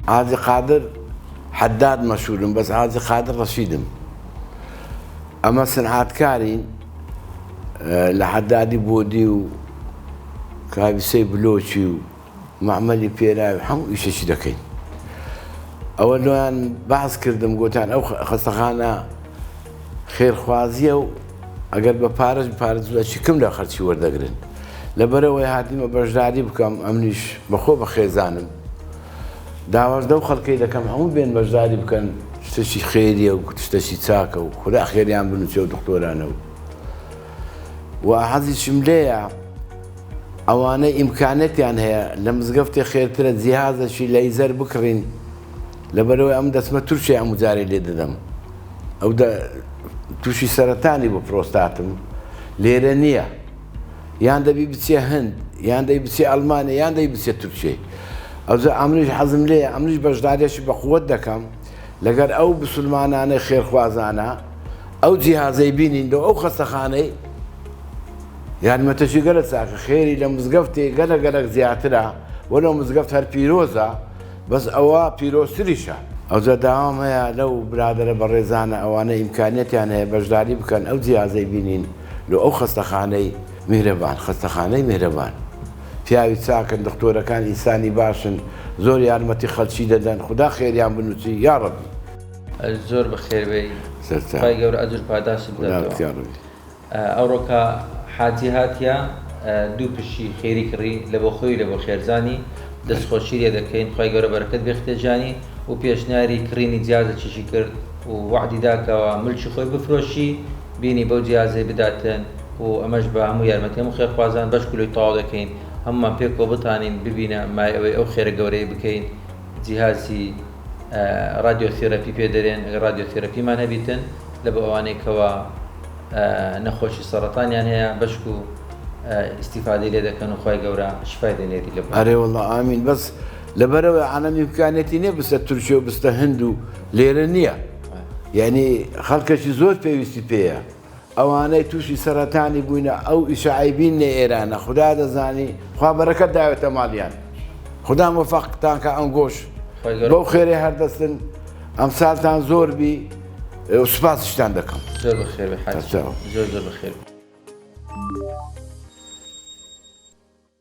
حاجی قادر حداد مەشهورم بەس حاجی قادر ڕەشیدم ئەمە سنعاتکارین لە حەدادی بۆدی و کابیسەی بلۆچی و معمەلی پێراوی هەموو ئیشەشی دەکەین ئەوە لۆیان باس کردم گوتان ئەو خەستەخانە خێرخوازیە و ئەگەر بە پارێزی کەم لە خەرچی وەردەگرن لەبەرەوەی هاتیمە بەشداری بکەم ئەمنیش بەخۆ بەخێزانم داوەزدە و خەڵکەی دەکەم هەموو بێن بەشداری بکەن شتێکی خێریە و شتێکی چاکە و خورا خێریان بنووسێ و دکتۆرانە و حەزیشم لێیە ئەوانەی ئیمکانەتیان هەیە لە مزگەفتێ خێرترە جیهازەشی لەیزەر بکڕین لەبەرەوەی ئەم دەسمە تووشی هەموو جارێ لێ دەدەم ئەو تووشی سەرەتانی بۆ پرۆستاتم لێرە نییە یان دەبی بچێ هەند یان دەی بچێ ئەڵمانیا یان دەی بچێت تورکیە ئەوجا ئەمریش حەزم لێیە ئەمریش بەشداریەشی بەقووەت دەکەم لەگەر ئەو بسلمانانەی خێرخوازانە ئەو جیهازەی بینین دۆ ئەو خەستەخانەی یارمەتەشی گەلە چاکە خێری لە مزگەفتێ گەلە زیاترە وەلەو مزگەفت هەر پیرۆزە بەس ئەوە پیرۆزتریشە ئەوجا داوام هەیە لەو برادرە بەڕێزانە ئەوانە ئیمکانیەتیان هەیە بەشداری بکەن ئەو جیهازەی بینین لە ئەو خەستەخانەی میهرەبان خەستەخانەی میهرەبان پیاوی چاکن دکتۆرەکان ئینسانی باشن زۆر یارمەتی خەڵکی دەدەن خدا خێریان بنووسی یا ڕەبی زۆر بەخێربێی خی گەورە ئەجر پاداشت بداتەوە ئەوڕۆکە حاجی هاتیە دوو پشی خێری کڕی لە بۆ خۆی لە بۆ خێرزانی دەستخۆشی لێ دەکەین خی گەورە بەرەکەت بێختێجانی و پێشنیاری کڕینی جیازە چیشی کرد و وعدی داکەوە ملکی خۆی بفرۆشی بینی بەو جیازەی بداتن و ئەمەش بە هەموو یارمەتی هەموو خێرخوازان بەش کولۆی تەواو دەکەین هەمومان پێکەوە بتانین ببینە مای ئەوەی ئەو خێرە گەورەی بکەین جیهازی رادیۆتێرەپی پێ دەرێن ئەگەر رادیۆتێرەپیمان هەبیتن لە بە ئەوانەیەکەوە نەخۆشی سەرەتانیان هەیە بەشک و ئیسیفادەی لێ دەکەن و خی گەورە شفای دەنێری لە ئەرێ وەڵڵا ئامین بەس لەبەرەوەی عالەم ئیمکانێتی نییە بستە تورکیە و بستە هەند و لێرە نییە یعنی خەڵکەشی زۆر پێویستی پێیە ئەوانەی تووشی سەرەتانی بووینە ئەو ئیشعیبین نێ ئێرانە خدا دەزانی خوا بەرەکەت داوێتە ماڵیان خدا مەفەقتان کە ئەم گۆش بەو خێرێ هەردەستن ئەم ساڵتان زۆر بی سوپاسشتان دەکەم زۆر بەخێر زۆر بەخێر